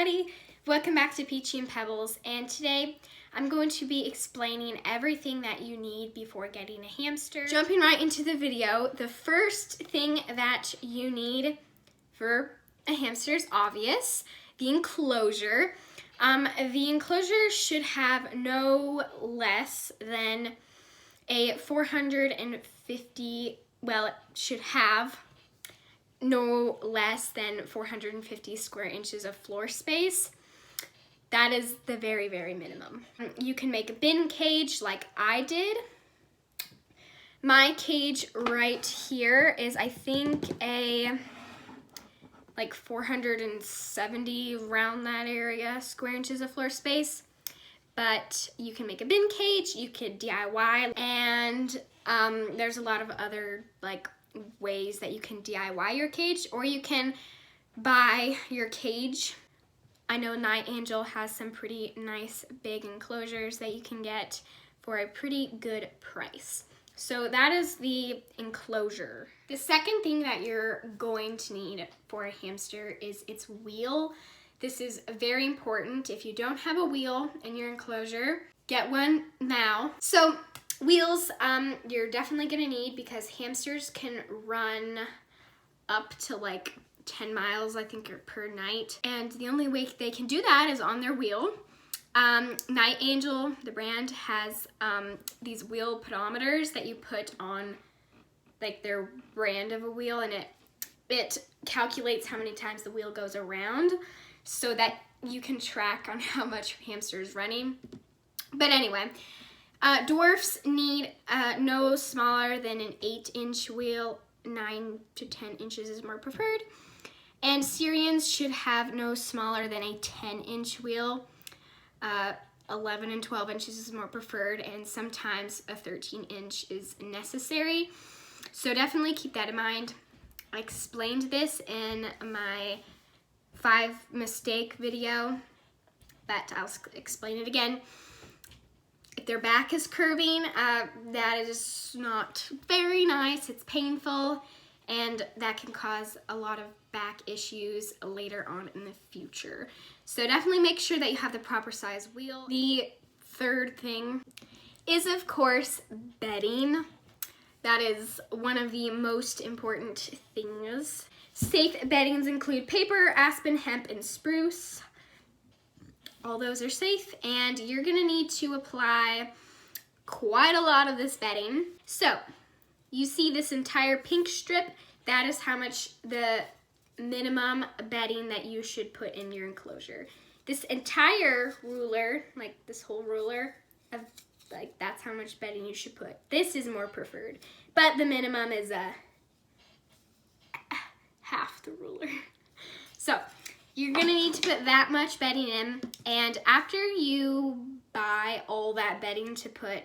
everybody, welcome back to Peachy and Pebbles, and today I'm going to be explaining everything that you need before getting a hamster. Jumping right into the video, the first thing that you need for a hamster is obvious, the enclosure. The enclosure should have no less than a 450, well, it should have no less than 450 square inches of floor space. That is the very, very minimum. You can make a bin cage like I did. My cage right here is, I think, a like 470 around that area square inches of floor space. But you can make a bin cage, you could DIY, and there's a lot of other like ways that you can DIY your cage, or you can buy your cage. I know Night Angel has some pretty nice big enclosures that you can get for a pretty good price. So that is the enclosure. The second thing that you're going to need for a hamster is its wheel. This is very important. If you don't have a wheel in your enclosure, get one now. So wheels, you're definitely gonna need, because hamsters can run up to like 10 miles, I think, per night. And the only way they can do that is on their wheel. Night Angel, the brand, has these wheel pedometers that you put on like their brand of a wheel, and it calculates how many times the wheel goes around so that you can track on how much your hamster is running. But anyway, dwarfs need no smaller than an 8-inch wheel. 9 to 10 inches is more preferred. And Syrians should have no smaller than a 10-inch wheel. 11 and 12 inches is more preferred, and sometimes a 13-inch is necessary. So definitely keep that in mind. I explained this in my 5 mistake video, but I'll explain it again. If their back is curving, that is not very nice. It's painful, and that can cause a lot of back issues later on in the future. So definitely make sure that you have the proper size wheel. The third thing is, of course, bedding. That is one of the most important things. Safe beddings include paper, aspen, hemp, and spruce. All those are safe, and you're gonna need to apply quite a lot of this bedding. So you see this entire pink strip, that is how much the minimum bedding that you should put in your enclosure. This entire ruler, like this whole ruler, like that's how much bedding you should put. This is more preferred, but the minimum is half the ruler. So you're gonna need to put that much bedding in, and after you buy all that bedding to put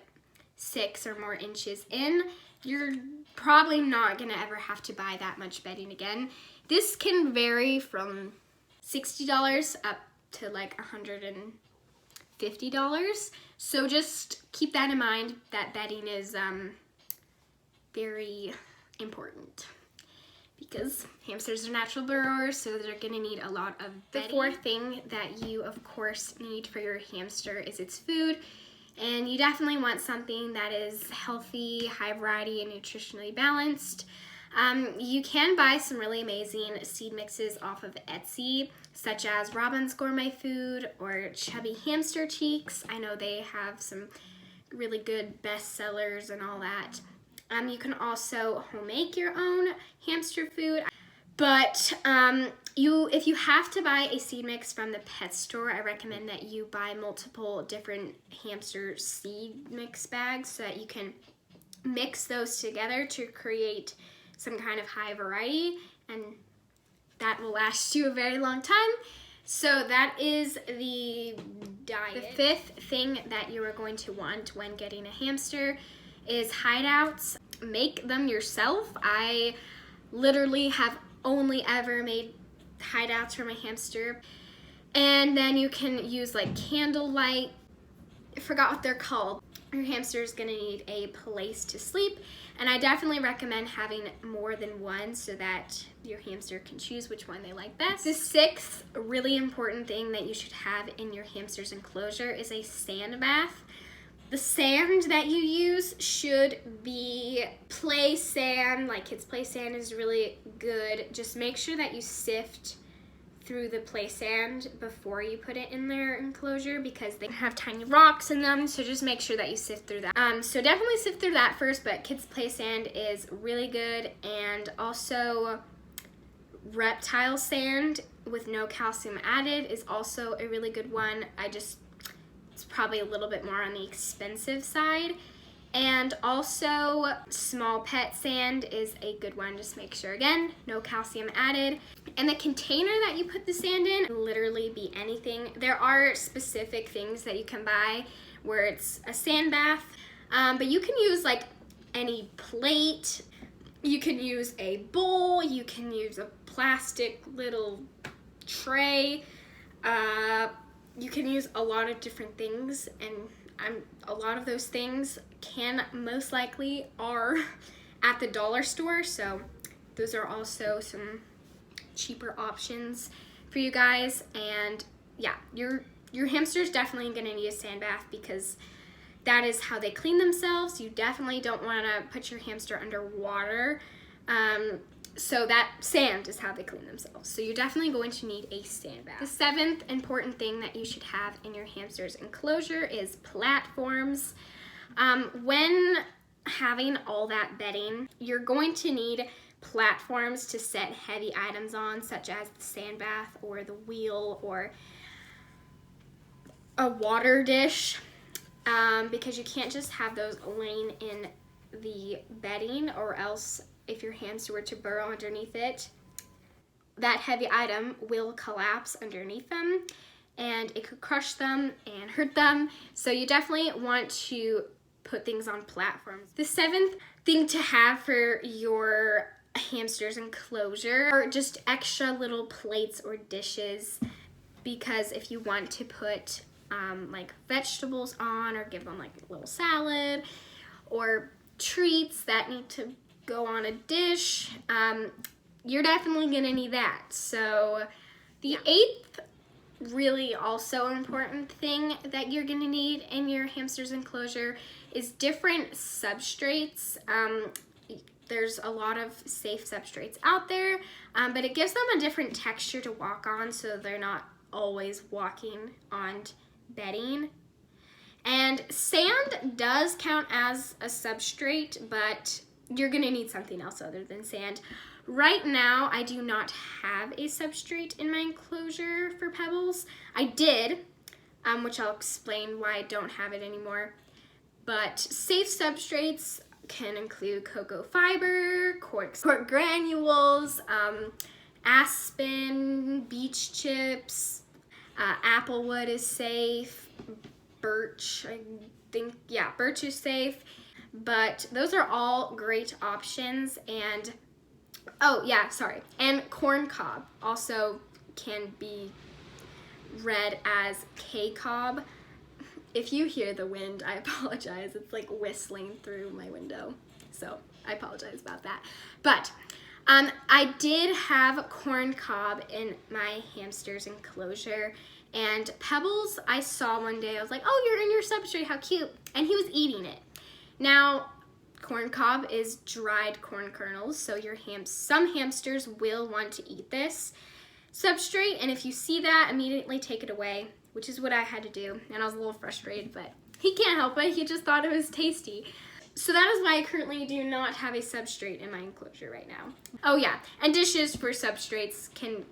6 or more inches in, you're probably not gonna ever have to buy that much bedding again. This can vary from $60 up to like $150. So just keep that in mind, that bedding is very important, because hamsters are natural burrowers, so they're gonna need a lot of bedding. The fourth thing that you, of course, need for your hamster is its food. And you definitely want something that is healthy, high variety, and nutritionally balanced. You can buy some really amazing seed mixes off of Etsy, such as Robin's Gourmet Food or Chubby Hamster Cheeks. I know they have some really good bestsellers and all that. You can also homemade your own hamster food. But if you have to buy a seed mix from the pet store, I recommend that you buy multiple different hamster seed mix bags so that you can mix those together to create some kind of high variety, and that will last you a very long time. So that is the diet. The fifth thing that you are going to want when getting a hamster is hideouts. Make them yourself. I literally have only ever made hideouts for my hamster. And then you can use like candlelight, I forgot what they're called, your hamster is going to need a place to sleep, and I definitely recommend having more than one so that your hamster can choose which one they like best. The sixth really important thing that you should have in your hamster's enclosure is a sand bath. The sand that you use should be play sand, like kids' play sand is really good. Just make sure that you sift through the play sand before you put it in their enclosure because they have tiny rocks in them, so just make sure that you sift through that. So definitely sift through that first, but kids' play sand is really good, and also reptile sand with no calcium added is also a really good one. It's probably a little bit more on the expensive side. And also small pet sand is a good one. Just make sure, again, no calcium added. And the container that you put the sand in can literally be anything. There are specific things that you can buy where it's a sand bath, but you can use like any plate. You can use a bowl, you can use a plastic little tray. You can use a lot of different things, and a lot of those things most likely are at the dollar store, so those are also some cheaper options for you guys. And yeah, your hamster's definitely gonna need a sand bath because that is how they clean themselves. You definitely don't wanna put your hamster underwater. So that sand is how they clean themselves. So you're definitely going to need a sand bath. The seventh important thing that you should have in your hamster's enclosure is platforms. When having all that bedding, you're going to need platforms to set heavy items on, such as the sand bath or the wheel or a water dish, because you can't just have those laying in the bedding, or else if your hamster were to burrow underneath it, that heavy item will collapse underneath them and it could crush them and hurt them. So you definitely want to put things on platforms. The seventh thing to have for your hamster's enclosure are just extra little plates or dishes, because if you want to put like vegetables on, or give them like a little salad or treats that need to go on a dish, you're definitely gonna need that. So the eighth really also important thing that you're gonna need in your hamster's enclosure is different substrates. There's a lot of safe substrates out there, but it gives them a different texture to walk on, so they're not always walking on bedding. And sand does count as a substrate, but you're gonna need something else other than sand. Right now, I do not have a substrate in my enclosure for Pebbles. I did, which I'll explain why I don't have it anymore. But safe substrates can include cocoa fiber, cork granules, aspen, beech chips, applewood is safe, birch, I think, yeah, birch is safe. But those are all great options. And oh yeah, sorry, and corn cob also can be read as K-cob. If you hear the wind, I apologize. It's like whistling through my window, so I apologize about that. But I did have corn cob in my hamster's enclosure, and Pebbles I saw one day. I was like, oh, you're in your substrate, how cute. And he was eating it. Now, corn cob is dried corn kernels, so some hamsters will want to eat this substrate, and if you see that, immediately take it away, which is what I had to do, and I was a little frustrated, but he can't help it. He just thought it was tasty. So that is why I currently do not have a substrate in my enclosure right now. Oh yeah, and dishes for substrates can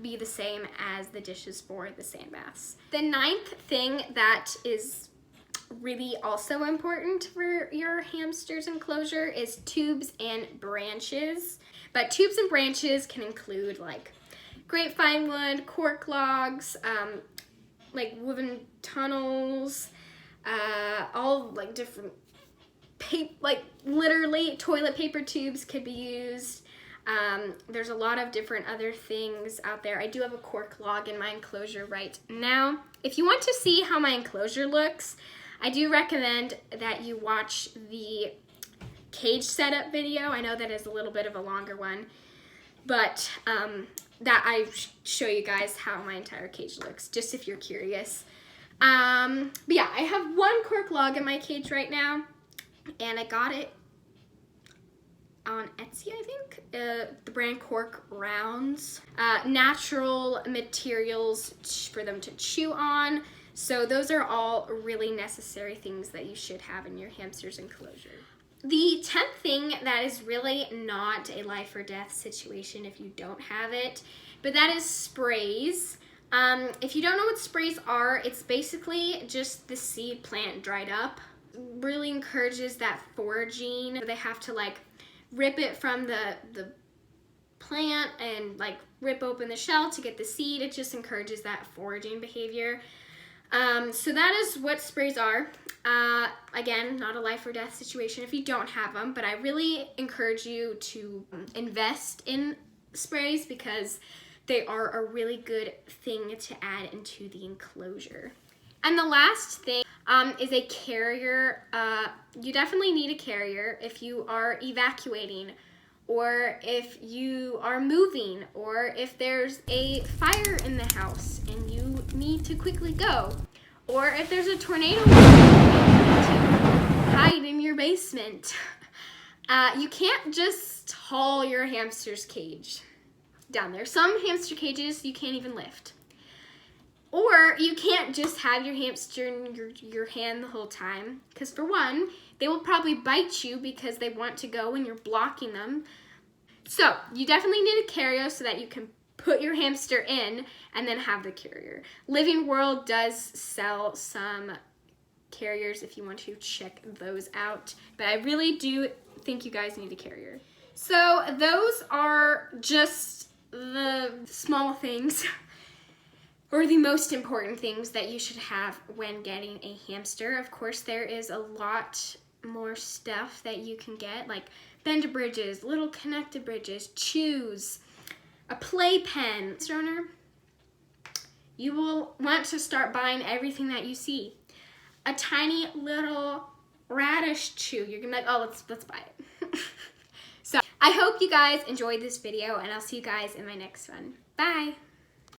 be the same as the dishes for the sand baths. The ninth thing that is really also important for your hamster's enclosure is tubes and branches. But tubes and branches can include like grapevine wood, cork logs, like woven tunnels, all like different like literally toilet paper tubes could be used. There's a lot of different other things out there. I do have a cork log in my enclosure right now. If you want to see how my enclosure looks, I do recommend that you watch the cage setup video. I know that is a little bit of a longer one, but that I show you guys how my entire cage looks, just if you're curious. But yeah, I have one cork log in my cage right now, and I got it on Etsy, I think. The brand Cork Rounds. Natural materials for them to chew on. So those are all really necessary things that you should have in your hamster's enclosure. The 10th thing that is really not a life or death situation if you don't have it, but that is sprays. If you don't know what sprays are, it's basically just the seed plant dried up. Really encourages that foraging. They have to like rip it from the plant and like rip open the shell to get the seed. It just encourages that foraging behavior. So that is what sprays are. Again, not a life or death situation if you don't have them, but I really encourage you to invest in sprays because they are a really good thing to add into the enclosure. And the last thing is a carrier. You definitely need a carrier if you are evacuating, or if you are moving, or if there's a fire in the house and you need to quickly go, or if there's a tornado and you need to hide in your basement. You can't just haul your hamster's cage down there. Some hamster cages you can't even lift. Or you can't just have your hamster in your hand the whole time, because for one, they will probably bite you because they want to go and you're blocking them. So you definitely need a carrier so that you can put your hamster in and then have the carrier. Living World does sell some carriers if you want to check those out, but I really do think you guys need a carrier. So those are just the small things or the most important things that you should have when getting a hamster. Of course, there is a lot more stuff that you can get, like bend bridges, little connected bridges, chews, a playpen. Owner, you will want to start buying everything that you see. A tiny little radish chew, you're gonna be like, oh, let's buy it. So I hope you guys enjoyed this video, and I'll see you guys in my next one. Bye.